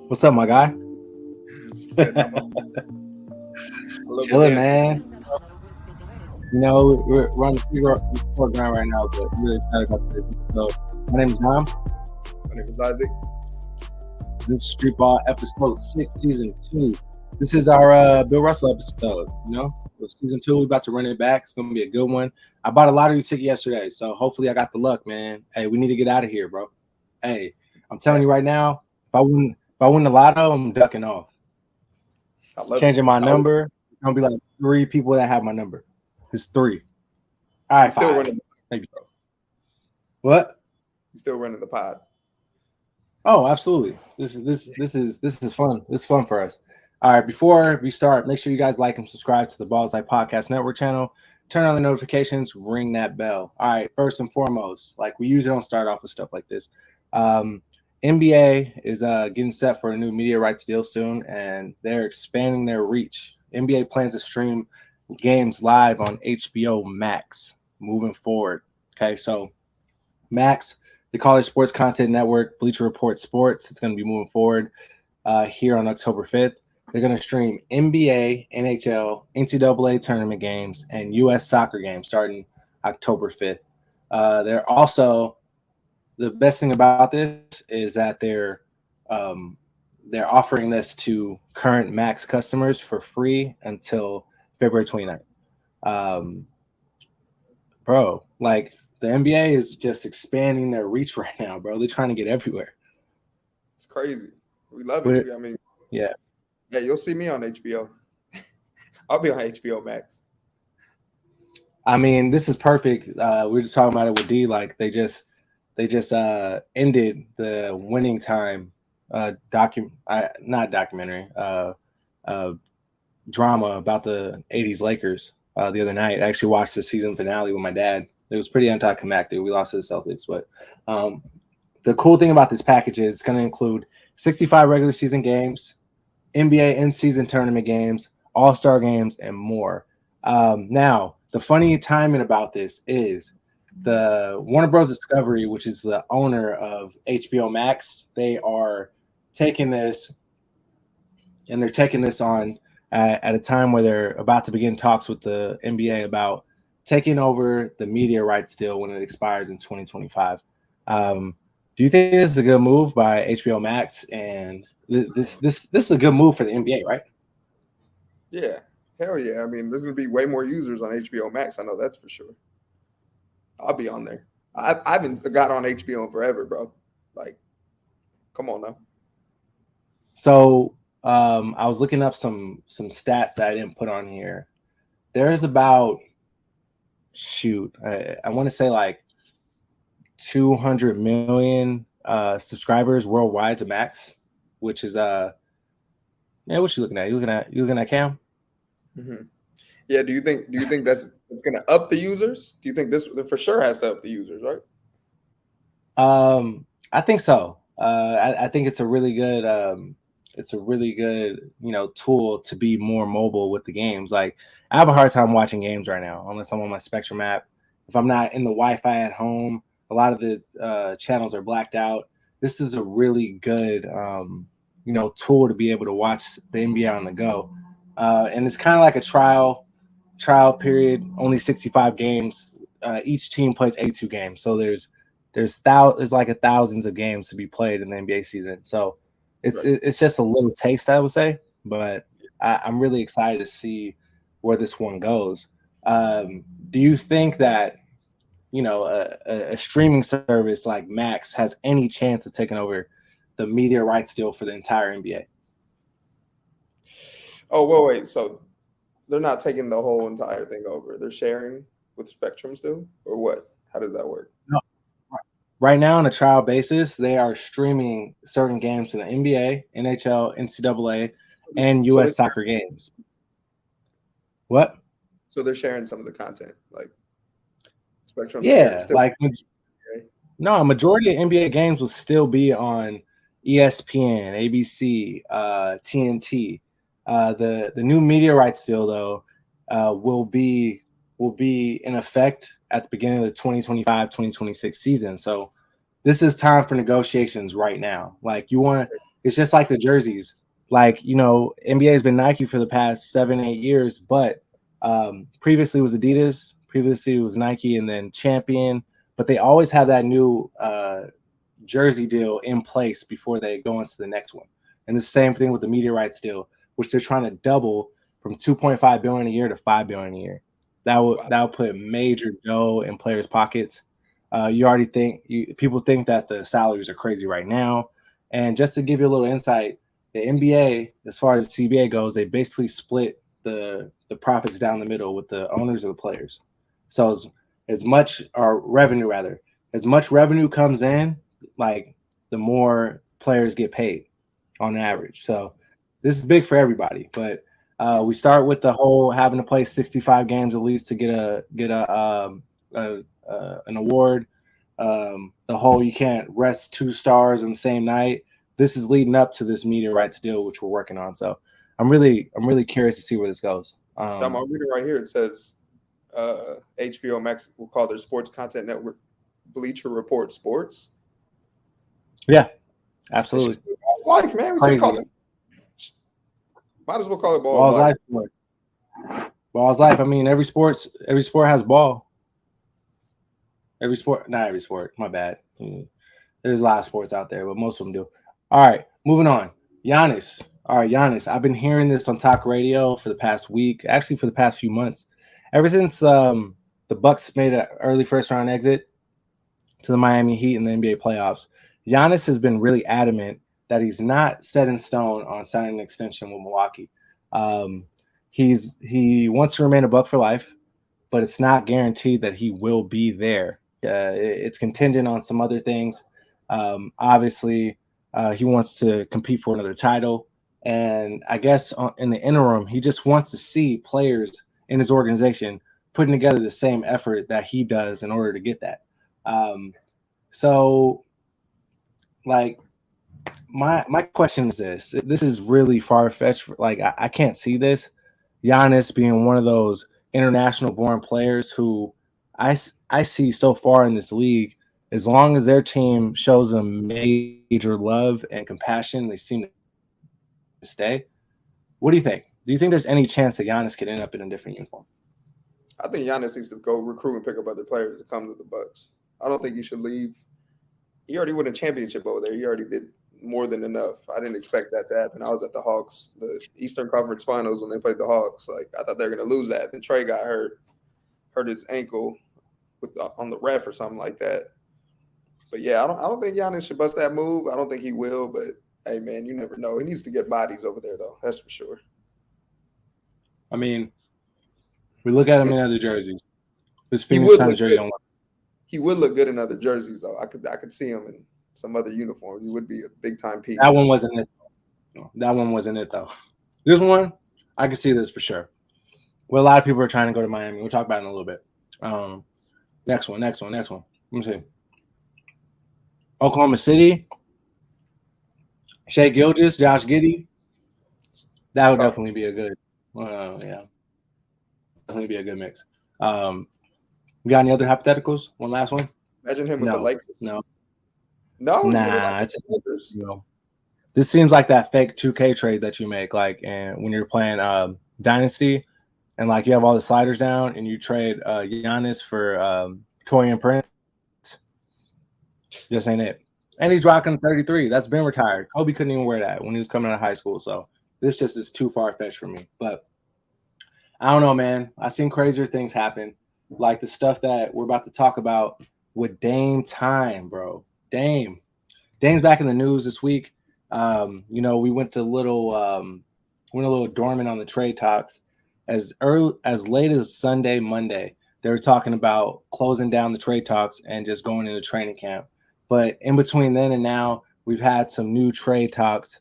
What's up, my guy? Chilling, man. You know, we're on the program right now, but I'm really excited about this. So, my name is John. My name is Isaac. This is Streetball episode 6, season 2. This is our Bill Russell episode. You know, season 2, we're about to run it back. It's gonna be a good one. I bought a lottery ticket yesterday, so hopefully I got the luck, man. Hey, we need to get out of here, bro. Hey, I'm telling you right now, if I win the lotto, I'm ducking off. Changing my number. It's gonna be like 3 people that have my number. It's 3. All right, still running maybe. What? You still running the pod? Oh, absolutely. This is fun. This is fun for us. All right, before we start, make sure you guys like and subscribe to the Ballislife Podcast Network channel. Turn on the notifications, ring that bell. All right, first and foremost, like we usually don't start off with stuff like this. NBA is getting set for a new media rights deal soon, and they're expanding their reach. NBA plans to stream games live on HBO Max moving forward. Okay, so Max, the College Sports Content Network, Bleacher Report Sports, it's going to be moving forward here on October 5th. They're going to stream NBA, NHL, NCAA tournament games, and U.S. soccer games starting October 5th. They're also, the best thing about this is that they're offering this to current Max customers for free until February 29th. Bro, like the NBA is just expanding their reach right now, bro. They're trying to get everywhere. It's crazy. We love it. I mean, yeah, you'll see me on HBO. I'll be on HBO Max. I mean, this is perfect. We were just talking about it with D. Like they just ended the Winning Time not documentary drama about the 80s Lakers the other night. I actually watched the season finale with my dad. It was pretty anticlimactic. We lost to the Celtics, but the cool thing about this package is it's going to include 65 regular season games, NBA in-season tournament games, all-star games, and more. Now, the funny timing about this is the Warner Bros. Discovery, which is the owner of HBO Max, they are taking this, and they're taking this on at a time where they're about to begin talks with the NBA about taking over the media rights deal when it expires in 2025. Do you think this is a good move by HBO Max? And this is a good move for the NBA, right? Yeah, hell yeah. I mean, there's going to be way more users on HBO Max. I know that's for sure. I'll be on there. I haven't got on HBO in forever, bro. Like, come on now. So I was looking up some stats that I didn't put on here. There's about I want to say like 200 million subscribers worldwide to Max, which is what you looking at? You looking at Cam? Mm-hmm. Yeah. Do you think it's going to up the users? Do you think this for sure has to up the users, right? I think so. I think it's a really good tool to be more mobile with the games. Like I have a hard time watching games right now unless I'm on my Spectrum app. If I'm not in the Wi-Fi at home, a lot of the channels are blacked out. This is a really good tool to be able to watch the NBA on the go. And it's kind of like a trial period, only 65 games. Each team plays 82 games. So there's like thousands of games to be played in the NBA season. So it's just a little taste, I would say, but I'm really excited to see where this one goes. Do you think that a streaming service like Max has any chance of taking over the media rights deal for the entire NBA? Oh, wait. So they're not taking the whole entire thing over. They're sharing with Spectrum still, or what? How does that work? No. Right now, on a trial basis, they are streaming certain games to the NBA, NHL, NCAA, and U.S. soccer games. What? So they're sharing some of the content, like Spectrum. Yeah, a majority of NBA games will still be on ESPN, ABC, TNT. The new media rights deal, though, will be in effect at the beginning of the 2025-2026 season. So this is time for negotiations right now. Like It's just like the jerseys. Like, NBA has been Nike for the past 7-8 years, but previously it was Adidas, previously it was Nike, and then Champion. But they always have that new jersey deal in place before they go into the next one. And the same thing with the media rights deal, which they're trying to double from 2.5 billion a year to 5 billion a year. That would put major dough in players' pockets. You already people think that the salaries are crazy right now. And just to give you a little insight, the NBA, as far as the CBA goes, they basically split the profits down the middle with the owners of the players. So as much, or revenue rather, as much revenue comes in, like the more players get paid on average. So this is big for everybody. But we start with the whole having to play 65 games at least to get an award. The whole you can't rest 2 stars in the same night. This is leading up to this media rights deal, which we're working on. So I'm really curious to see where this goes. I'm reading right here. It says HBO Max will call their sports content network Bleacher Report Sports. Yeah, absolutely. Life, man. We should call it. Might as well call it Ball's life. Ball's life. I mean, every sport has ball. Not every sport. My bad. There's a lot of sports out there, but most of them do. All right, moving on. Giannis. All right, Giannis. I've been hearing this on talk radio for the past week, actually for the past few months. Ever since the Bucks made an early first-round exit to the Miami Heat in the NBA playoffs, Giannis has been really adamant that he's not set in stone on signing an extension with Milwaukee. He wants to remain a Buck for life, but it's not guaranteed that he will be there. It's contingent on some other things. Obviously, he wants to compete for another title. And I guess in the interim, he just wants to see players in his organization putting together the same effort that he does in order to get that. So, like, my question is this. This is really far-fetched. Like, I can't see this. Giannis being one of those international-born players who I see so far in this league, as long as their team shows them major love and compassion, they seem to stay. What do you think? Do you think there's any chance that Giannis could end up in a different uniform? I think Giannis needs to go recruit and pick up other players to come to the Bucks. I don't think he should leave. He already won a championship over there. He already did more than enough. I didn't expect that to happen. I was at the Hawks, the Eastern Conference Finals when they played the Hawks. Like, I thought they were going to lose that. Then Trey got hurt his ankle on the ref or something like that. But yeah, I don't think Giannis should bust that move. I don't think he will. But hey, man, you never know. He needs to get bodies over there, though. That's for sure. I mean, we look at him in other jerseys. His Phoenix Suns jersey don't look. He would look good in other jerseys, though. I could see him in some other uniforms. He would be a big time piece. That one wasn't it. No, that one wasn't it though. This one, I can see this for sure. Well, a lot of people are trying to go to Miami. We'll talk about it in a little bit. Next one. Let me see. Oklahoma City. Shai Gilgeous, Josh Giddey. That would definitely be a good. Definitely be a good mix. We got any other hypotheticals? One last one. Imagine him with the Lakers. No. Nah, it's just, this seems like that fake 2K trade that you make, like, and when you're playing Dynasty, and like you have all the sliders down, and you trade Giannis for Torian Prince. Just ain't it. And he's rocking 33. That's been retired. Kobe couldn't even wear that when he was coming out of high school. So this just is too far-fetched for me. But I don't know, man. I've seen crazier things happen, like the stuff that we're about to talk about with Dame time, bro. Dame's back in the news this week. We went a little dormant on the trade talks. As late as Sunday, Monday, they were talking about closing down the trade talks and just going into training camp. But in between then and now, we've had some new trade talks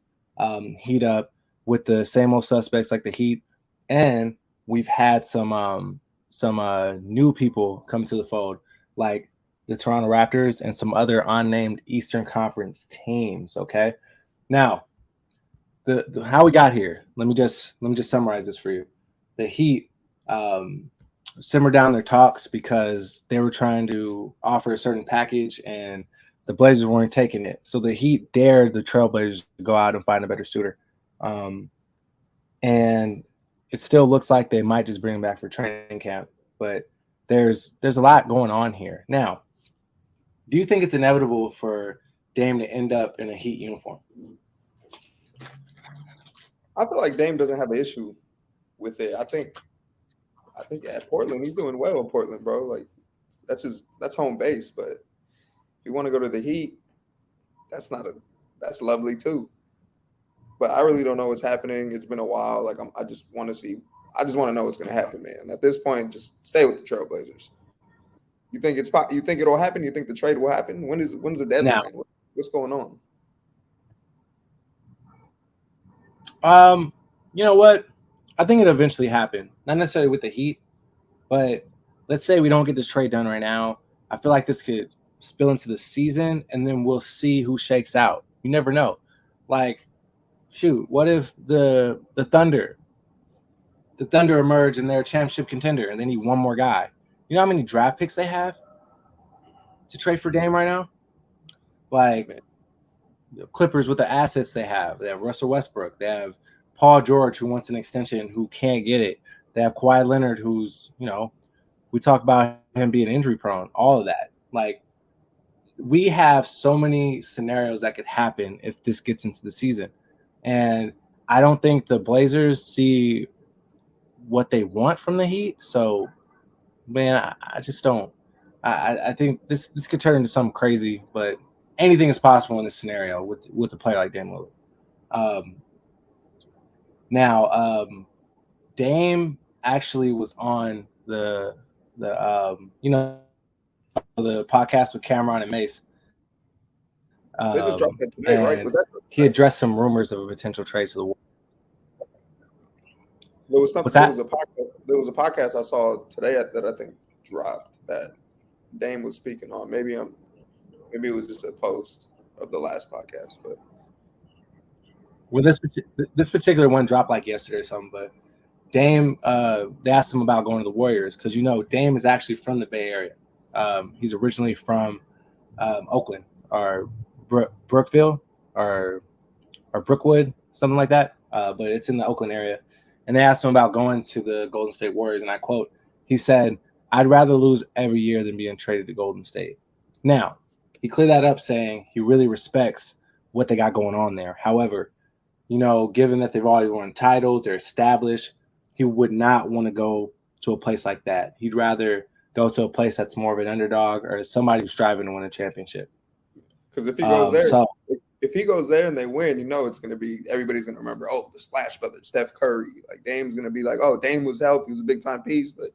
heat up with the same old suspects like the Heat, and we've had some new people come to the fold, like the Toronto Raptors and some other unnamed Eastern Conference teams. Okay, now the how we got here. Let me just summarize this for you. The Heat simmered down their talks because they were trying to offer a certain package, and the Blazers weren't taking it. So the Heat dared the Trailblazers to go out and find a better suitor. And it still looks like they might just bring him back for training camp. But there's a lot going on here. Now, do you think it's inevitable for Dame to end up in a Heat uniform? I feel like Dame doesn't have an issue with it. I think at Portland, he's doing well in Portland, bro. Like that's home base. But if you want to go to the Heat, that's lovely too. But I really don't know what's happening. It's been a while. Like I just want to know what's going to happen, man. At this point, just stay with the Trailblazers. You think it'll happen? You think the trade will happen? When's the deadline? Now, What's going on? You know what? I think it'll eventually happen. Not necessarily with the Heat, but let's say we don't get this trade done right now. I feel like this could spill into the season, and then we'll see who shakes out. You never know. Like, shoot, what if the Thunder emerge and they're a championship contender, and they need one more guy? You know how many draft picks they have to trade for Dame right now? Like, Clippers with the assets they have Russell Westbrook. They have Paul George, who wants an extension, who can't get it. They have Kawhi Leonard, who's, we talk about him being injury prone, all of that. Like, we have so many scenarios that could happen if this gets into the season. And I don't think the Blazers see what they want from the Heat. So, man, I just don't. I think this could turn into something crazy, but anything is possible in this scenario with a player like Dame Lillard. Now, Dame actually was on the podcast with Cameron and Mace. They just dropped that today, right? Was that he addressed some rumors of a potential trade to the Warriors. There was a podcast I saw today that I think dropped that Dame was speaking on. Maybe it was just a post of the last podcast, but well, this particular one dropped like yesterday or something. But Dame, they asked him about going to the Warriors because Dame is actually from the Bay Area. He's originally from Oakland or Brookville or Brookwood, something like that. But it's in the Oakland area. And they asked him about going to the Golden State Warriors, and I quote, he said, "I'd rather lose every year than being traded to Golden State." Now, he cleared that up saying he really respects what they got going on there. However, given that they've already won titles, they're established, he would not want to go to a place like that. He'd rather go to a place that's more of an underdog or somebody who's striving to win a championship. Because if he goes there, and they win, it's going to be everybody's going to remember. Oh, the Splash Brothers, Steph Curry. Like Dame's going to be like, oh, Dame was help. He was a big time piece, but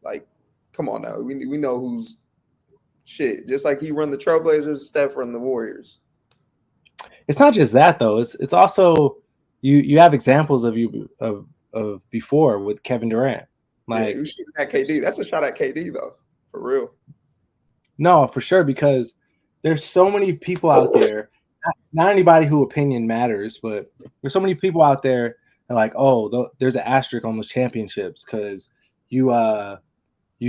like, come on now, we know who's shit. Just like he run the Trailblazers, Steph run the Warriors. It's not just that though. It's also you have examples of before with Kevin Durant. Like, who's shooting at KD? That's a shot at KD though, for real. No, for sure, because there's so many people out there. Not anybody who opinion matters, but there's so many people out there that like, oh, there's an asterisk on those championships because you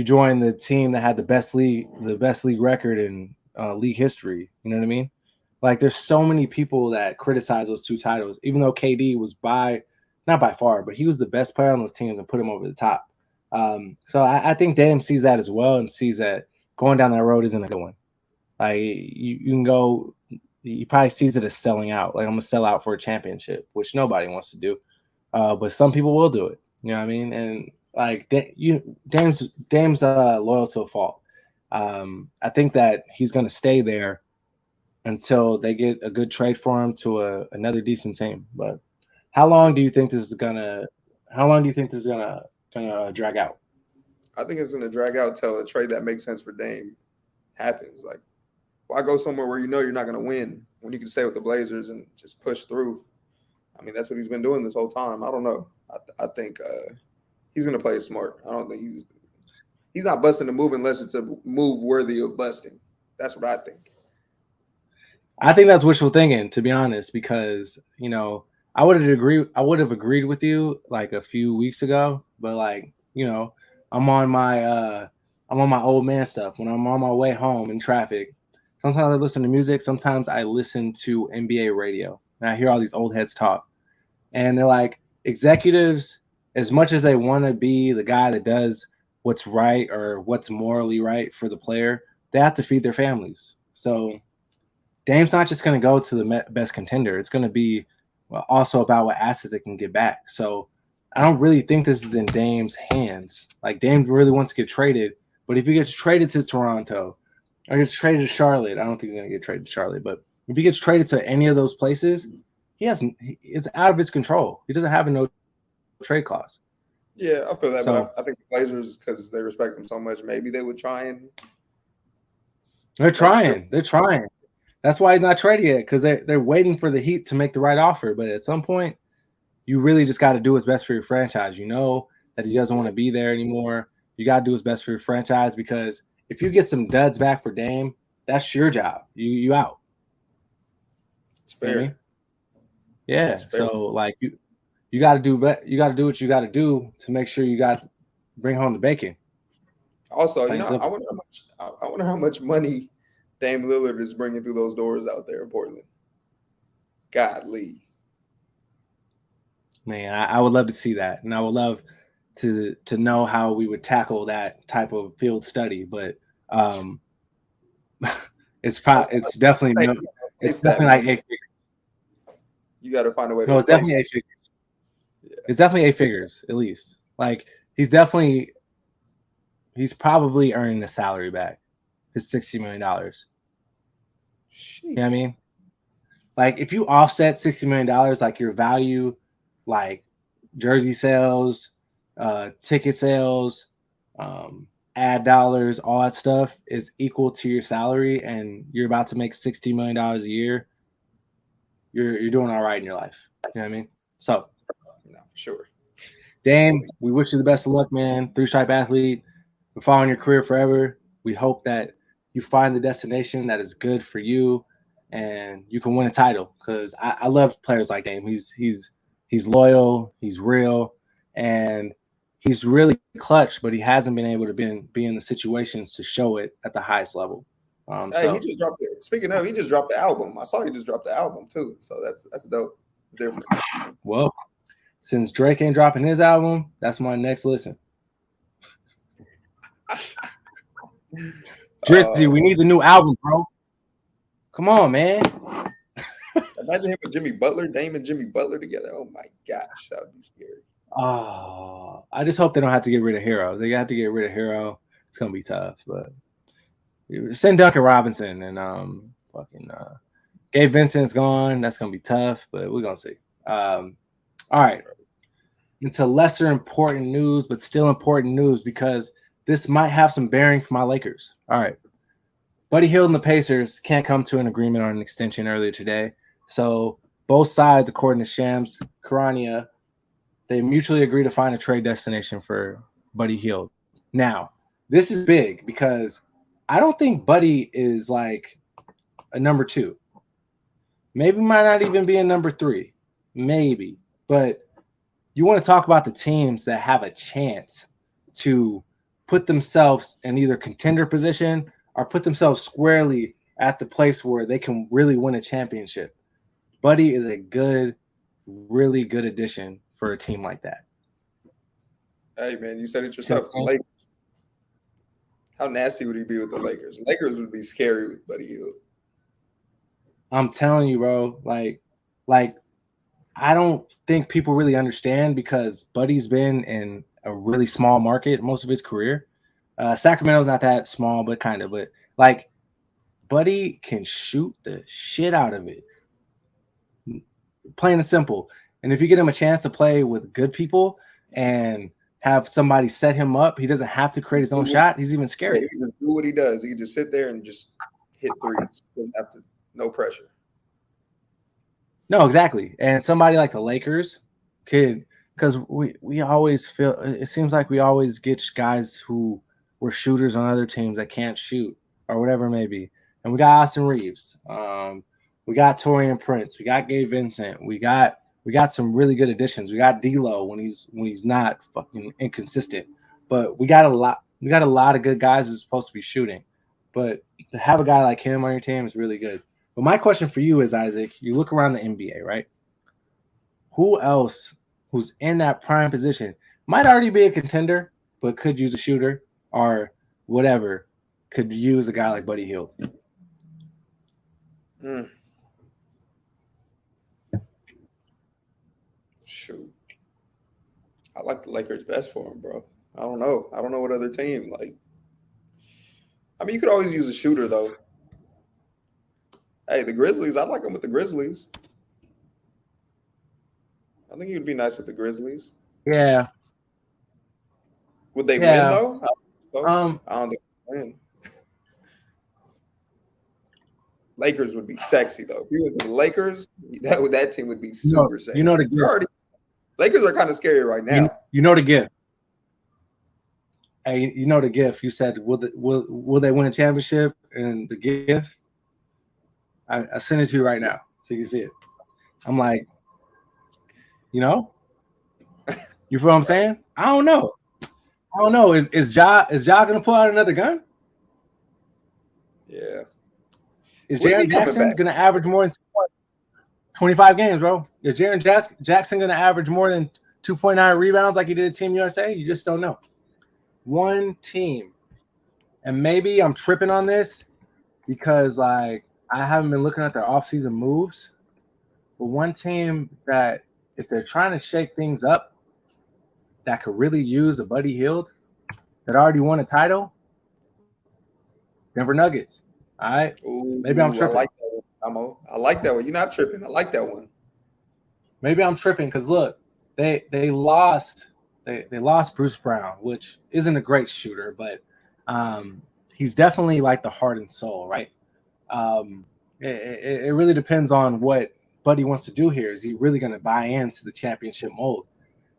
joined the team that had the best league record in league history. You know what I mean? Like, there's so many people that criticize those two titles, even though KD was not by far, but he was the best player on those teams and put him over the top. So I think Dame sees that as well and sees that going down that road isn't a good one. Like, you can go. He probably sees it as selling out. Like, I'm gonna sell out for a championship, which nobody wants to do, but some people will do it. You know what I mean? And like, Dame's loyal to a fault. I think that he's gonna stay there until they get a good trade for him to another decent team. But how long do you think this is gonna drag out? I think it's gonna drag out till a trade that makes sense for Dame happens. Like, why go somewhere where you're not gonna win when you can stay with the Blazers and just push through? I mean, that's what he's been doing this whole time. I don't know. I think he's gonna play it smart. I don't think he's not busting a move unless it's a move worthy of busting. That's what I think. I think that's wishful thinking, to be honest, because I would have agreed with you like a few weeks ago, but like, I'm on my old man stuff. When I'm on my way home in traffic, Sometimes I listen to music. Sometimes I listen to NBA radio, and I hear all these old heads talk. And they're like, executives, as much as they want to be the guy that does what's right or what's morally right for the player, they have to feed their families. So Dame's not just going to go to the best contender. It's going to be also about what assets they can get back. So I don't really think this is in Dame's hands. Like, Dame really wants to get traded, but if he gets traded to Toronto or gets traded to Charlotte, I don't think he's going to get traded to Charlotte, but if he gets traded to any of those places, it's out of his control. He doesn't have a no trade clause. Yeah, I feel that, but I think the Blazers, because they respect him so much, maybe they would try and. They're trying. That's why he's not traded yet, because they're waiting for the Heat to make the right offer. But at some point, you really just got to do what's best for your franchise. You know that he doesn't want to be there anymore. You got to do what's best for your franchise, because if you get some duds back for Dame, that's your job. You out. It's fair. You know what I mean? Yeah. So like you got to do what you got to do to make sure you bring home the bacon. Also, I wonder how much money Dame Lillard is bringing through those doors out there in Portland. Godly. Man, I would love to see that, and I would love to know how we would tackle that type of field study. But it's definitely like 8 figures. You got to find a way to. No, it's definitely 8 figures. Yeah. It's definitely 8 figures at least. Like he's probably earning the salary back. His $60 million. You know what I mean? Like if you offset $60 million, like your value, like jersey sales, ticket sales, ad dollars, all that stuff is equal to your salary, and you're about to make $60 million a year, you're doing all right in your life. You know what I mean? So, no, for sure. Dame, we wish you the best of luck, man. 3-stripe athlete. We're following your career forever. We hope that you find the destination that is good for you, and you can win a title. Because I love players like Dame. He's loyal, he's real, and he's really clutch. But he hasn't been able to be in the situations to show it at the highest level. He just dropped it. Speaking of, he just dropped the album. I saw he just dropped the album too. So that's dope. Different. Well, since Drake ain't dropping his album, that's my next listen. Drizzy, we need the new album, bro. Come on, man. Imagine him with Jimmy Butler, Dame and Jimmy Butler together. Oh my gosh, that would be scary. Oh, I just hope they don't have to get rid of Hero. They have to get rid of Hero. It's gonna be tough, but send Duncan Robinson and Gabe Vincent's gone. That's gonna be tough, but we're gonna see. All right. Into lesser important news, but still important news because this might have some bearing for my Lakers. All right. Buddy Hield and the Pacers can't come to an agreement on an extension earlier today. So both sides, according to Shams Charania, they mutually agree to find a trade destination for Buddy Hield. Now, this is big because I don't think Buddy is like a number 2. Maybe might not even be a number 3. Maybe. But you want to talk about the teams that have a chance to put themselves in either contender position or put themselves squarely at the place where they can really win a championship. Buddy is a really good addition for a team like that. Hey, man, you said it yourself. The Lakers. How nasty would he be with the Lakers? Lakers would be scary with Buddy Hield. I'm telling you, bro. Like I don't think people really understand because Buddy's been in a really small market most of his career. Sacramento's not that small, but kind of. But like, Buddy can shoot the shit out of it. Plain and simple. And if you get him a chance to play with good people and have somebody set him up, he doesn't have to create his own shot. He's even scary. He can just do what he does. He can just sit there and just hit threes. He doesn't have to, no pressure. No, exactly. And somebody like the Lakers could, because we always feel, it seems like we always get guys who were shooters on other teams that can't shoot or whatever it may be. And we got Austin Reeves. We got Taurean Prince. We got Gabe Vincent. We got some really good additions. We got D'Lo when he's not fucking inconsistent. But we got a lot of good guys who's supposed to be shooting. but to have a guy like him on your team is really good. But my question for you is, Isaac, you look around the NBA, right? Who else who's in that prime position might already be a contender, but could use a shooter or whatever, could use a guy like Buddy Hield? Shoot. I like the Lakers best for him, bro. I don't know. I don't know what other team. Like, I mean, you could always use a shooter, though. Hey, the Grizzlies, I like him with the Grizzlies. I think he would be nice with the Grizzlies. Yeah. Would they win, though? I don't think they win. Lakers would be sexy, though. If he went to the Lakers, that team would be super sexy. You know the gift. Lakers are kind of scary right now. You know the gift. Hey, you know the gift. You said, will they win a championship? And the gift, I send it to you right now so you can see it. I'm like, you know, you feel what I'm saying? I don't know. Is Ja gonna pull out another gun? Yeah. Is Jaren Jackson gonna average more than 25 games, bro? Is Jaren Jackson gonna average more than 2.9 rebounds like he did at Team USA? You just don't know. One team, and maybe I'm tripping on this because like I haven't been looking at their offseason moves, but one team that if they're trying to shake things up that could really use a Buddy Hield that already won a title, Denver Nuggets. All right. Ooh, maybe I'm tripping. I like that one. I like that one. You're not tripping. I like that one. Maybe I'm tripping because look, they lost Bruce Brown, which isn't a great shooter, but he's definitely like the heart and soul, right? It really depends on what Buddy wants to do here. Is he really going to buy into the championship mold?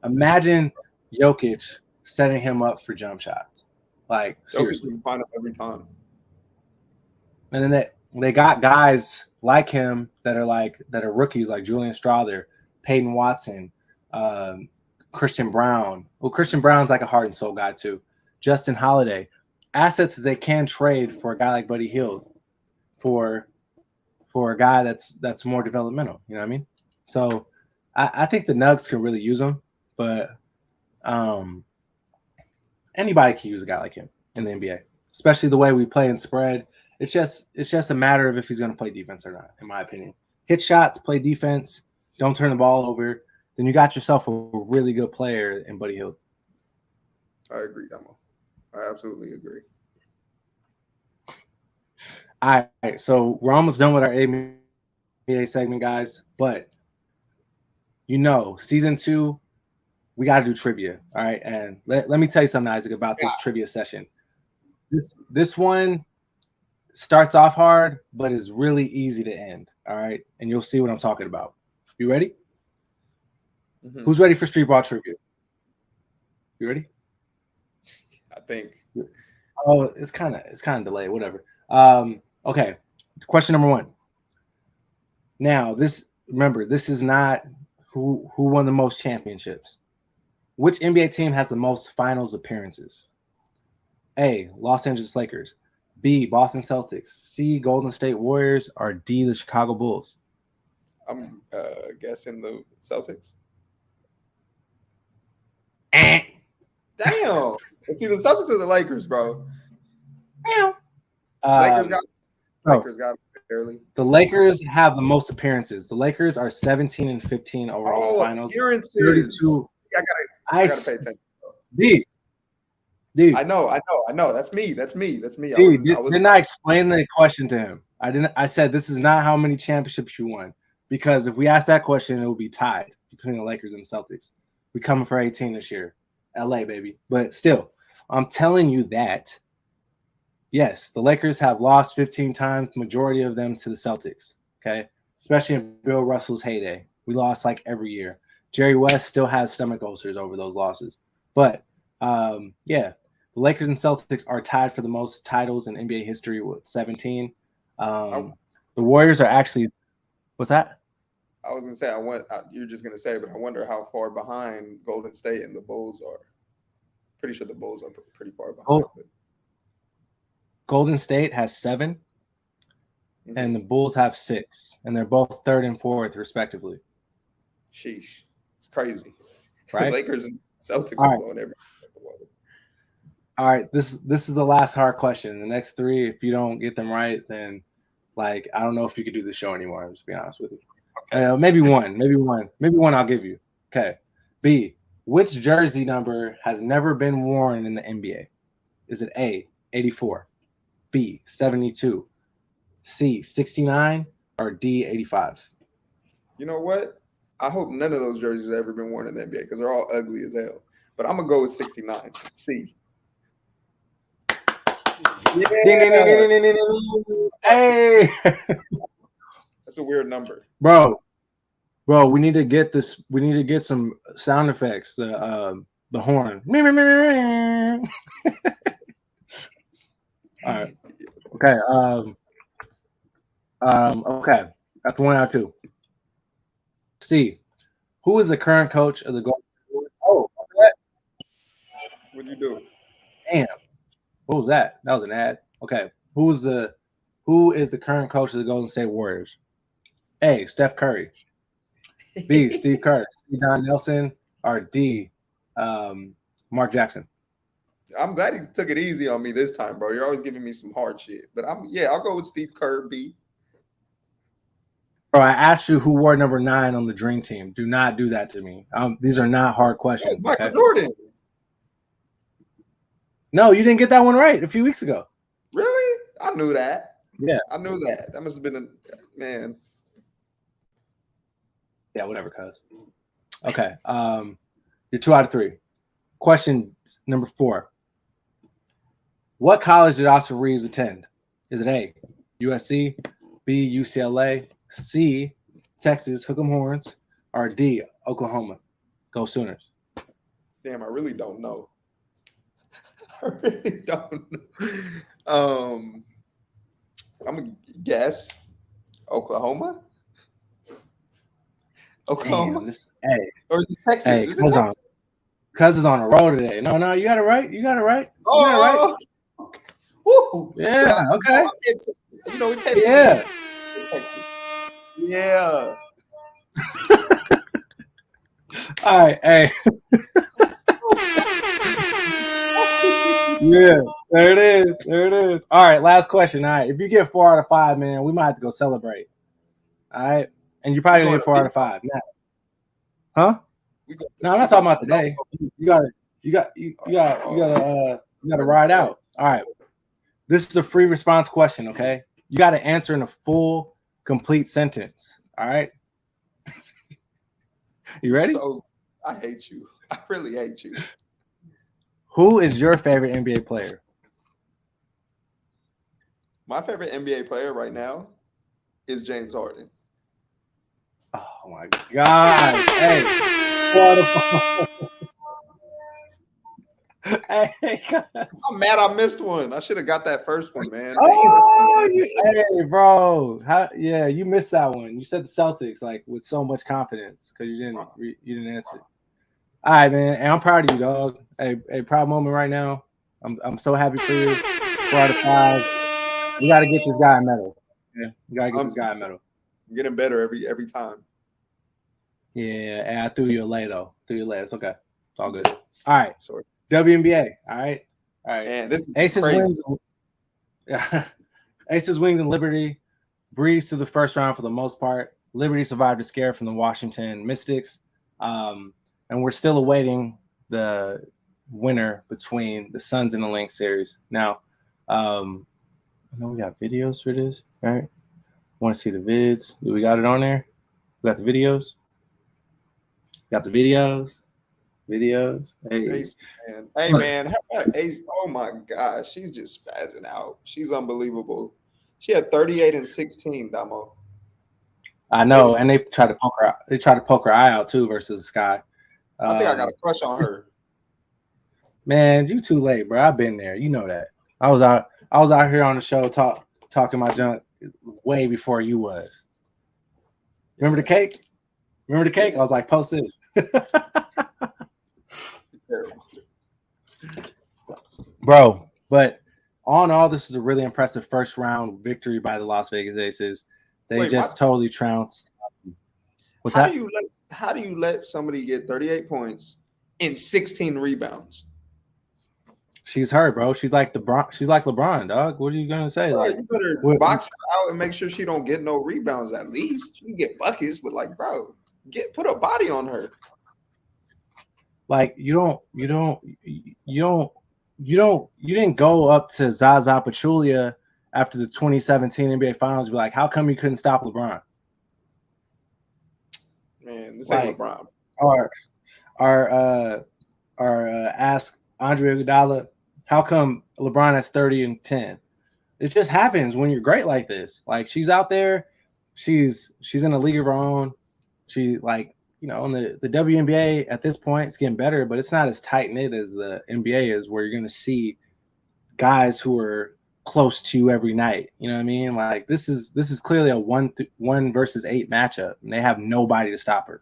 Imagine Jokic setting him up for jump shots. Like, seriously. You find him every time. And then they got guys like him that are rookies, like Julian Strawther, Peyton Watson, Christian Brown. Well, Christian Brown's like a heart and soul guy too. Justin Holiday. Assets that they can trade for a guy like Buddy Hield for a guy that's more developmental. You know what I mean? So I think the Nuggets can really use him, but anybody can use a guy like him in the NBA, especially the way we play in spread. It's just a matter of if he's going to play defense or not, in my opinion. Hit shots, play defense, don't turn the ball over. Then you got yourself a really good player in Buddy Hield. I agree, Damo. I absolutely agree. All right, so we're almost done with our NBA segment, guys. But season 2, we got to do trivia. All right, and let me tell you something, Isaac, about this trivia session. This one starts off hard, but is really easy to end. All right, and you'll see what I'm talking about. You ready? Mm-hmm. Who's ready for street ball trivia? You ready? I think. Oh, it's kind of delayed. Whatever. Okay. Question number 1. Now, this is not who won the most championships. Which NBA team has the most finals appearances? A, Los Angeles Lakers. B, Boston Celtics. C, Golden State Warriors. Or D, the Chicago Bulls. I'm guessing the Celtics. Damn. It's either the Celtics or the Lakers, bro. Damn. Lakers got barely. The Lakers have the most appearances. The Lakers are 17-15 overall in the finals. Appearances. 32. I gotta pay attention. D. I know. That's me. Didn't I explain the question to him? I said this is not how many championships you won, because if we ask that question, it will be tied between the Lakers and the Celtics. We coming for 18 this year, LA baby. But still, I'm telling you that. Yes, the Lakers have lost 15 times, majority of them to the Celtics, okay? Especially in Bill Russell's heyday. We lost like every year. Jerry West still has stomach ulcers over those losses. But, the Lakers and Celtics are tied for the most titles in NBA history with 17. The Warriors are actually – what's that? I was going to say, you're just going to say, but I wonder how far behind Golden State and the Bulls are. Pretty sure the Bulls are pretty far behind. Golden State has 7, and the Bulls have 6, and they're both 3rd and 4th, respectively. Sheesh. It's crazy. Right? Lakers and Celtics are blowing everything at the water. All right, this is the last hard question. The next 3, if you don't get them right, then I don't know if you could do the show anymore. I'll just be honest with you. Okay. Maybe one I'll give you. Okay. B, which jersey number has never been worn in the NBA? Is it A, 84, B, 72, C, 69, or D, 85? You know what? I hope none of those jerseys have ever been worn in the NBA because they're all ugly as hell. But I'm going to go with 69. C. Yeah. Hey. That's a weird number. Bro, we need to get this. We need to get some sound effects. The horn. All right. Okay. Okay. That's 1 out of 2. C. Who is the current coach of the Golden State Warriors? Oh, what'd you do? Damn. What was that? That was an ad. Okay. Who is the current coach of the Golden State Warriors? A, Steph Curry. B, Steve Kerr. C, Don Nelson. Or D, Mark Jackson. I'm glad you took it easy on me this time, bro. You're always giving me some hard shit. But I'll go with Steve Kerr, B. Bro, I asked you who wore number 9 on the Dream Team. Do not do that to me. These are not hard questions. Oh, Michael Jordan. No, you didn't get that one right a few weeks ago. Really? I knew that. Yeah. I knew that. That must have been a man. Yeah, whatever, cuz. Okay. You're 2 out of 3. Question number 4. What college did Austin Reeves attend? Is it A, USC, B, UCLA, C, Texas Hook'em Horns, or D, Oklahoma? Go Sooners. Damn, I really don't know. I really don't know. I'm gonna guess Oklahoma. Oklahoma. Damn, or is it Texas? Hey, is it Texas? Cuz is on a roll today. No, you got it right. You got it right. You got it right. Okay. Woo. Yeah. Okay. You know, yeah. Yeah. All right. Hey. Yeah. There it is. There it is. All right. Last question. All right. If you get 4 out of 5, man, we might have to go celebrate. All right. And you probably gonna get 4 out of 5. Yeah. Huh? No, I'm not talking about today. You gotta ride out. All right. This is a free response question, okay? You got to answer in a full, complete sentence. All right. You ready? So I hate you. I really hate you. Who is your favorite NBA player? My favorite NBA player right now is James Harden. Oh my God! Hey, hey, I'm mad I missed one. I should have got that first one, man. Oh, hey, bro. Yeah, you missed that one. You said the Celtics with so much confidence because you didn't answer. All right, man. And I'm proud of you, dog. Hey, proud moment right now. I'm so happy for you. 4 out of 5. We got to get this guy a medal. Yeah, we got to get this guy a medal. I'm getting better every time. Yeah, and I threw you a lay though. It's okay. It's all good. All right. Sorry. WNBA. All right. Man, this is Aces crazy. Wings. Yeah. Aces Wings and Liberty breezed to the first round for the most part. Liberty survived a scare from the Washington Mystics. And we're still awaiting the winner between the Suns and the Lynx series. Now, I know we got videos for this, right? Want to see the vids? Do we got it on there? We got the videos? Got the videos? Hey, man. Oh, my gosh. She's just spazzing out. She's unbelievable. She had 38 and 16, Damo. I know, and they tried to poke her. They tried to poke her eye out too versus Sky. I think I got a crush on her. Man, you too late, bro. I've been there. You know that. I was out here on the show talking my junk way before you was. Remember the cake? I was like, post this. Bro, but all in all, this is a really impressive first round victory by the Las Vegas Aces. They just totally trounced. What's that? How do you let somebody get 38 points and 16 rebounds? She's her, bro. She's like LeBron, dog. What are you gonna say? Bro, like, you better box her out and make sure she don't get no rebounds. At least she can get buckets, but like, bro, put a body on her. Like you didn't go up to Zaza Pachulia after the 2017 NBA Finals and be like, how come you couldn't stop LeBron? Man, this ain't LeBron. Ask Andre Iguodala, how come LeBron has 30 and 10? It just happens when you're great like this. Like she's out there, she's in a league of her own. She like, you know, in the WNBA at this point, it's getting better, but it's not as tight knit as the NBA is, where you're going to see guys who are close to you every night. You know what I mean? Like this is clearly a 1 versus 8 matchup, and they have nobody to stop her.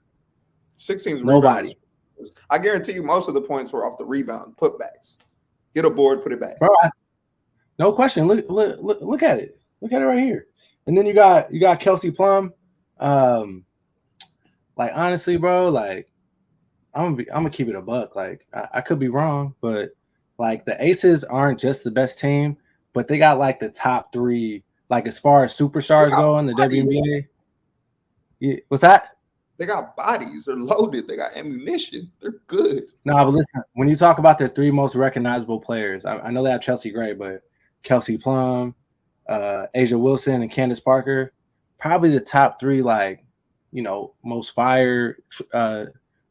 16's nobody. Rebounds. I guarantee you, most of the points were off the rebound putbacks. Get a board, put it back, bro. No question. Look at it. Look at it right here. And then you got Kelsey Plum. Like honestly, bro, like I'm gonna keep it a buck. Like I could be wrong, but like the Aces aren't just the best team, but they got like the top 3, like as far as superstars go in the WNBA. Yeah, what's that? They got bodies. They're loaded. They got ammunition. They're good. No, but listen, when you talk about their 3 most recognizable players, I know they have Chelsea Gray, but Kelsey Plum, Asia Wilson, and Candace Parker, probably the top 3, like, you know, most fire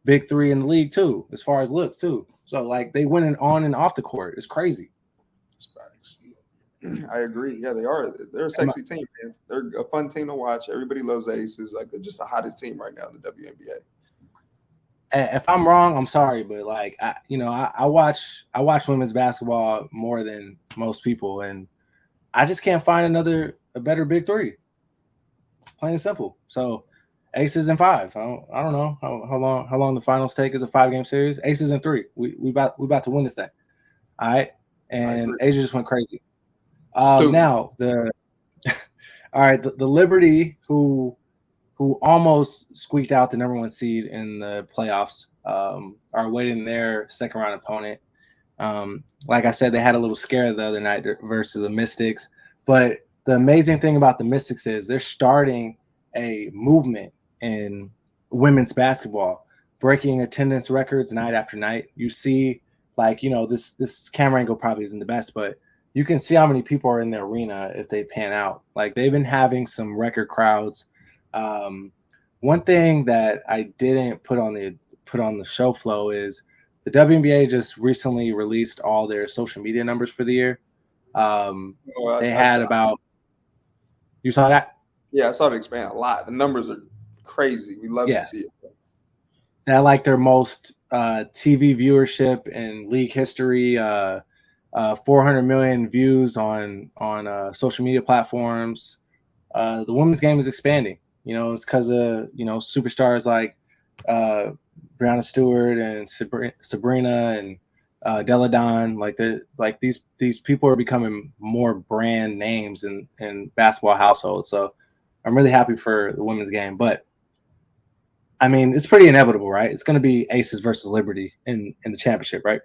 big 3 in the league too, as far as looks too. So like they winning on and off the court. It's crazy. It's facts. I agree. Yeah, they are. They're a sexy team, man. They're a fun team to watch. Everybody loves the Aces. Like they're just the hottest team right now in the WNBA. If I'm wrong, I'm sorry, but like I watch women's basketball more than most people, and I just can't find a better big 3. Plain and simple. So Aces in 5. I don't know how long the finals take as a 5-game series. Aces in 3. We about to win this thing. All right. And Asia just went crazy. Now the Liberty who almost squeaked out the number 1 seed in the playoffs are awaiting their second round opponent. Like I said, they had a little scare the other night versus the Mystics. But the amazing thing about the Mystics is they're starting a movement in women's basketball, breaking attendance records night after night. You see, like, you know, this camera angle probably isn't the best, but you can see how many people are in the arena if they pan out. Like they've been having some record crowds. One thing that I didn't put on the show flow is the WNBA just recently released all their social media numbers for the year. They had about, you saw that? Yeah, I saw it expand a lot. The numbers are crazy. We love to see it. That like their most TV viewership in league history. 400 million views on social media platforms. The women's game is expanding. You know, it's because of, you know, superstars like Brianna Stewart and Sabrina and Deladon. Like these people are becoming more brand names in basketball households. So I'm really happy for the women's game. But I mean, it's pretty inevitable, right? It's going to be Aces versus Liberty in the championship, right?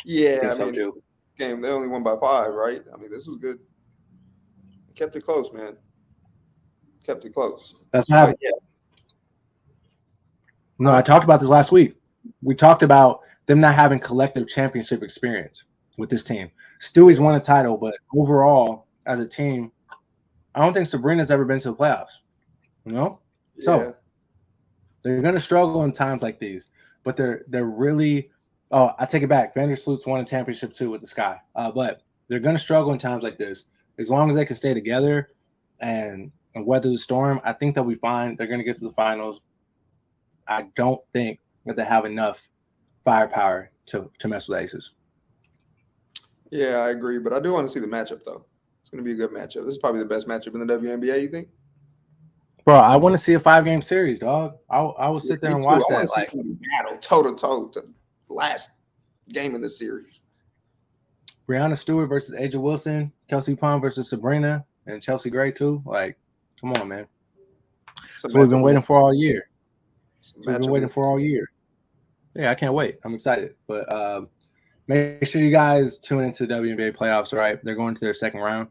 Yeah, I mean, this game they only won by 5, right? I mean, this was good. Kept it close, man. Kept it close. That's what happened. Yeah. No, I talked about this last week. We talked about them not having collective championship experience with this team. Stewie's won a title, but overall, as a team, I don't think Sabrina's ever been to the playoffs. You know? Yeah. So they're going to struggle in times like these, but they're really – oh, I take it back. Vandersloot's won a championship too with the Sky. But they're going to struggle in times like this. As long as they can stay together and weather the storm, I think they'll be fine. They're going to get to the finals. I don't think that they have enough firepower to mess with Aces. Yeah, I agree. But I do want to see the matchup, though. It's going to be a good matchup. This is probably the best matchup in the WNBA, you think? Bro, I want to see a 5-game series, dog. I will sit there and watch that. Like battle toe-to-toe to last game of the series. Breonna Stewart versus Aja Wilson, Kelsey Plum versus Sabrina, and Chelsea Gray too. Like, come on, man. Some So we've been waiting for all year. Yeah, I can't wait. I'm excited. But make sure you guys tune into the WNBA playoffs. All right, they're going to their second round,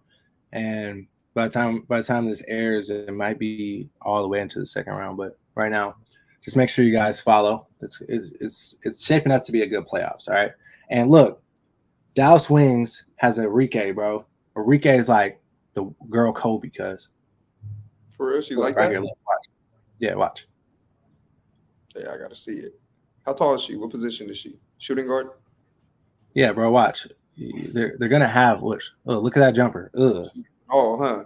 and by the time this airs, it might be all the way into the second round. But right now, just make sure you guys follow. It's shaping up to be a good playoffs. All right, and look, Dallas Wings has Enrique, bro. Enrique is like the girl Kobe, because for real, she's look, like right that. here, look, watch. Yeah, watch. Yeah, I gotta see it. How tall is she? What position is she? Shooting guard? Yeah, bro, watch. They're gonna have which? Oh, look at that jumper. Ugh. Oh, huh.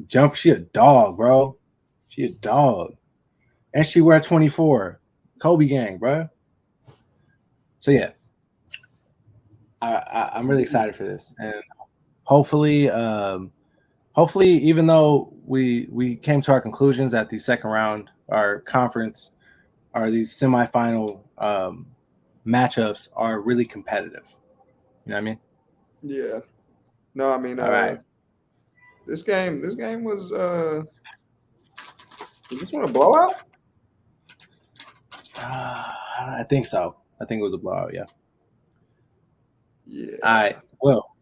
Jump. She a dog, bro. She a dog, and she wear 24. Kobe gang, bro. So yeah, I'm really excited for this, and hopefully, even though we came to our conclusions at the second round, our conference, or these semifinal matchups are really competitive. You know what I mean? Yeah. No, I mean, All right. this game was this one a blowout? I think so. I think it was a blowout. Yeah. Yeah. All right. Well,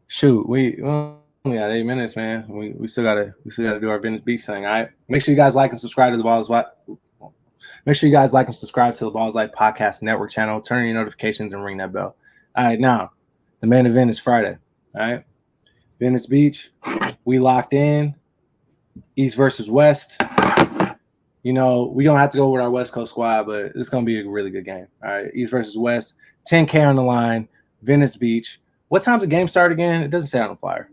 shoot, we only got 8 minutes, man. We still gotta do our Venice Beach thing. All right. Make sure you guys like and subscribe to the Balls Life. Make sure you guys like and subscribe to the Balls Life Podcast Network channel. Turn on your notifications and ring that bell. All right. Now, the main event is Friday. All right. Venice Beach. We locked in. East versus West. You know, we're going to have to go with our West Coast squad, but it's going to be a really good game. All right, East versus West, 10K on the line, Venice Beach. What time's the game start again? It doesn't say on the flyer.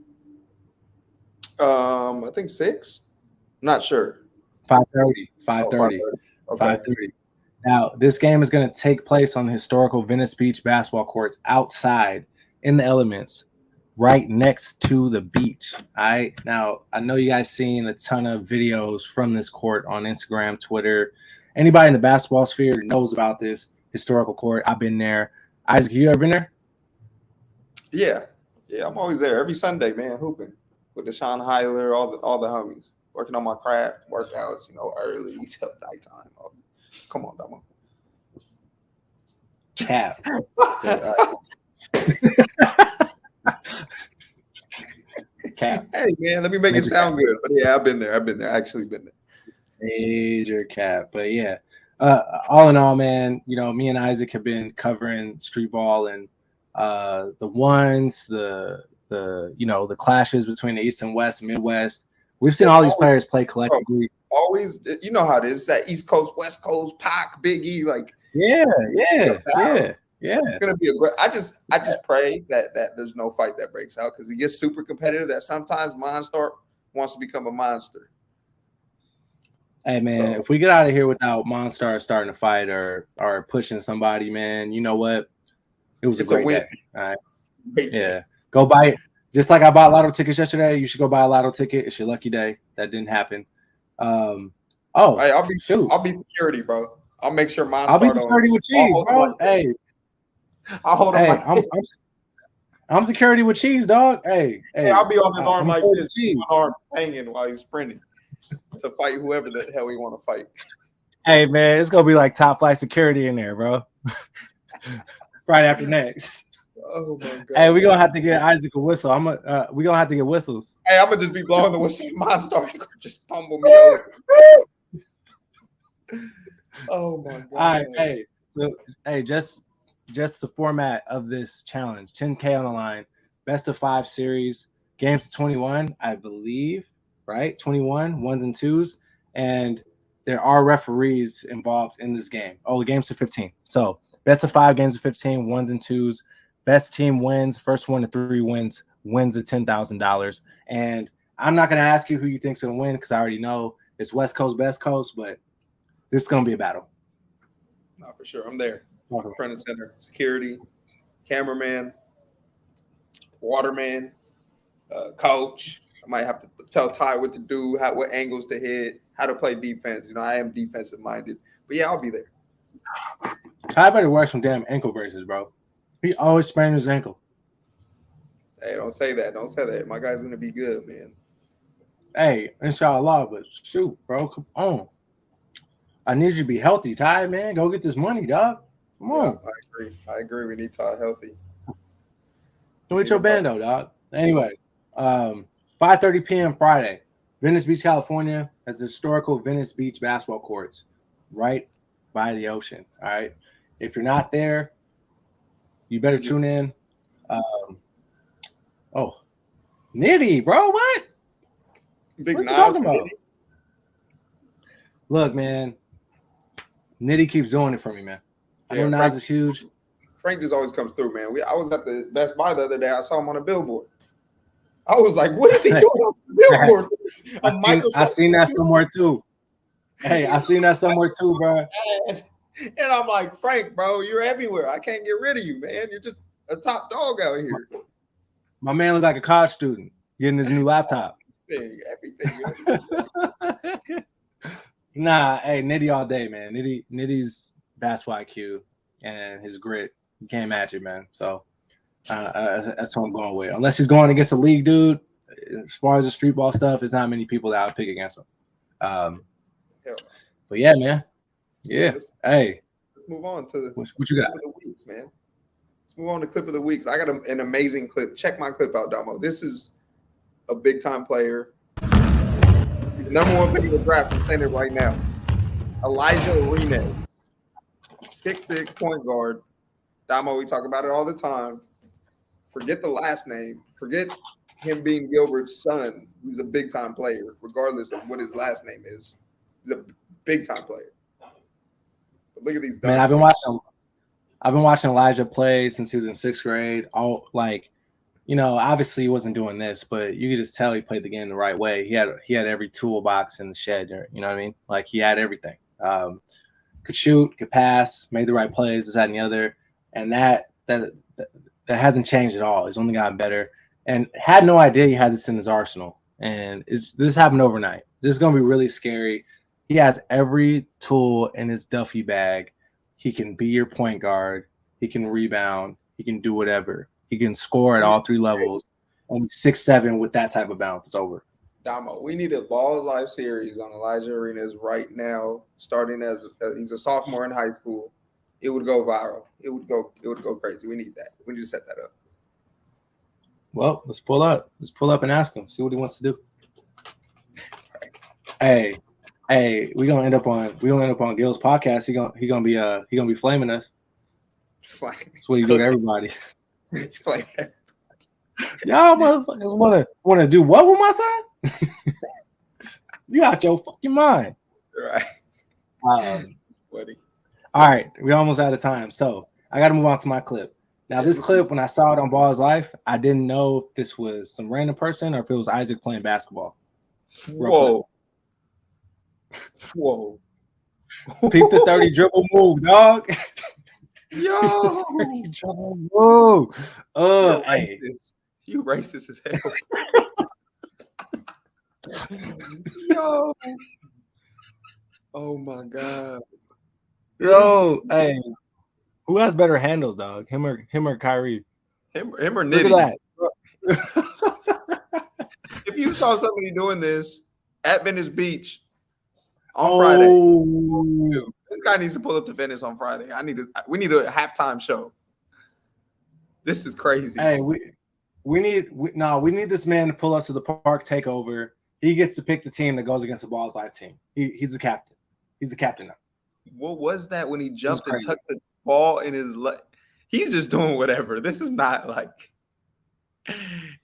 I think 6. Not sure. 5:30. 5:30. Okay. 5:30. Now, this game is going to take place on the historical Venice Beach basketball courts outside in the elements, right next to the beach. All right. Now, I know you guys seen a ton of videos from this court on Instagram, Twitter. Anybody in the basketball sphere knows about this historical court. I've been there. Isaac, you ever been there? Yeah. Yeah, I'm always there every Sunday, man, hooping with Deshaun Heiler, all the homies, working on my craft, workouts, early till nighttime. Come on, Damo. Cap. Cap. Hey man, let me make it sound good. But yeah, I've been there. Actually been there. Major cap. But yeah, all in all, man, me and Isaac have been covering street ball and the ones, the clashes between the East and West, Midwest. We've seen all these players play collectively. Always, you know how it is. That East Coast, West Coast, Pac, Big E, like yeah. It's gonna be a great. I just pray that there's no fight that breaks out, because it gets super competitive. That sometimes Monster wants to become a monster. Hey man, if we get out of here without Monster starting to fight or pushing somebody, man, you know what? It's a great win. Day. All right. Yeah. Go buy it. Just like I bought lotto tickets yesterday, you should go buy a lotto ticket. It's your lucky day. That didn't happen. Hey, I'll be security, bro. I'll make sure Monster. I'll be security with cheese, bro. Hey. I'll hold him. I'm security with cheese, dog. Hey, I'll be on his arm like this, his arm hanging while he's sprinting to fight whoever the hell he want to fight. Hey man, it's gonna be like top flight security in there, bro. Right after next. Oh my god. Hey, we're gonna have to get Isaac a whistle. We're gonna have to get whistles. Hey, I'm gonna just be blowing the whistle. Monster just pummel me over. Oh my god. All right, hey, just the format of this challenge. 10K on the line, best of 5 series, games to 21, I believe, right? 21, 1s and 2s. And there are referees involved in this game. Oh, the games to 15. So best of 5 games to 15, 1s and 2s. Best team wins. First 1 to 3 wins the $10,000. And I'm not going to ask you who you think's going to win, because I already know it's West Coast, Best Coast, but this is going to be a battle. No, for sure. I'm there. Front and center, security, cameraman, waterman, coach. I might have to tell Ty what to do, what angles to hit, how to play defense. I am defensive minded, but yeah, I'll be there. Ty better wear some damn ankle braces, bro. He always spraining his ankle. Hey, don't say that. Don't say that. My guy's gonna be good, man. Hey, inshallah, but shoot, bro, come on. I need you to be healthy, Ty, man. Go get this money, dog. Come Yeah, on. I agree. I agree. We need Todd healthy. Go We with need your him healthy. bando, dog. Anyway, 5:30 p.m. Friday, Venice Beach, California, has the historical Venice Beach basketball courts right by the ocean. All right. If you're not there, you better We just tune in. Oh, Nitty, bro. What? big What are you Nas talking for about? Nitty. Look, man, Nitty keeps doing it for me, man. I know Yeah, Nas is huge. Frank just always comes through, man. I was at the Best Buy the other day. I saw him on a billboard. I was like, "What is he doing on the billboard?" A I Microsoft seen that somewhere too. Hey, I seen that somewhere too, bro. ad. And I'm like, Frank, bro, you're everywhere. I can't get rid of you, man. You're just a top dog out here. My man looked like a college student getting his new laptop. Everything. Nah, hey, Nitty all day, man. Nitty's basketball IQ and his grit, you can't match it, man. So that's what I'm going with. Unless he's going against a league dude, as far as the street ball stuff, it's not many people that I would pick against him. But yeah, man. Yeah. Hey, let's move on to the what you got? clip of the weeks, man. Let's move on to clip of the weeks. I got an amazing clip. Check my clip out, Damo. This is a big time player. He's the number one pick in the draft. I'm saying it right now. Elijah Arenas, 6'6" point guard. Damo, we talk about it all the time. Forget the last name. Forget him being Gilbert's son. He's a big time player, regardless of what his last name is. He's a big time player. But look at these dunks. Man, I've been watching Elijah play since he was in 6th grade. All like, you know, obviously he wasn't doing this, but you could just tell he played the game the right way. He had every toolbox in the shed. You know what I mean? Like he had everything. Could shoot, could pass, made the right plays, this, that, and the other. And that hasn't changed at all. He's only gotten better. And had no idea he had this in his arsenal. And this happened overnight. This is gonna be really scary. He has every tool in his Duffy bag. He can be your point guard. He can rebound. He can do whatever. He can score at all 3 levels. And 6'7" with that type of bounce, it's over. Damo, we need a Balls Life series on Elijah Arenas right now, starting as he's a sophomore in high school. It would go viral. It would go crazy. We need that. We need to set that up. Well, let's pull up. Let's pull up and ask him. See what he wants to do. Hey, we're gonna end up on Gil's podcast. He gonna be flaming us. Flaming. That's what he do to everybody. Flaming. Y'all motherfuckers wanna do what with my son? You out your fucking mind. Right. All right, we're almost out of time. So I gotta move on to my clip. Now, this clip, when I saw it on Balls Life, I didn't know if this was some random person or if it was Isaac playing basketball. Whoa. Peep the 30 dribble move, dog. Yo. Move. Hey. You racist as hell. Yo. Oh my God. Yo, hey. Who has better handles, dog? Him or Kyrie? Him or Nitty? Look at that. If you saw somebody doing this at Venice Beach on Friday, this guy needs to pull up to Venice on Friday. We need a halftime show. This is crazy. Hey, we need this man to pull up to the park takeover. He gets to pick the team that goes against the Balls Life team. He's the captain. He's the captain now. What was that when he jumped and tucked the ball in his leg? He's just doing whatever. This is not like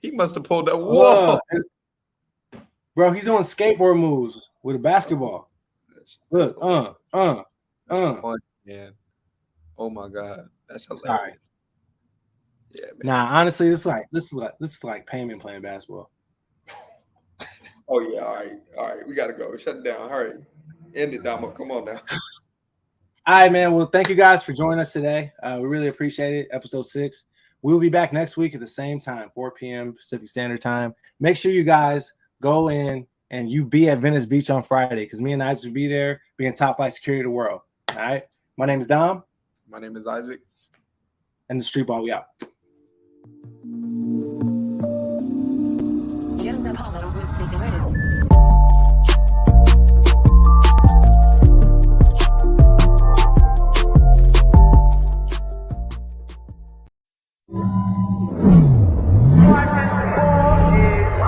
he must have pulled up. Whoa, bro, he's doing skateboard moves with a basketball. Look, fun, man. Oh my God, that's hilarious. All right. Yeah, man. Nah, honestly, this is like Payman playing basketball. Oh yeah, all right, we gotta go. Shut it down. All right, end it, Damo. Come on now. All right, man. Well, thank you guys for joining us today. We really appreciate it. Episode 6. We'll be back next week at the same time, 4 p.m. Pacific Standard Time. Make sure you guys go in and you be at Venice Beach on Friday because me and Isaac will be there being top flight security of the world. All right. My name is Dom. My name is Isaac. And the Street Ball, we out. Apollo with the good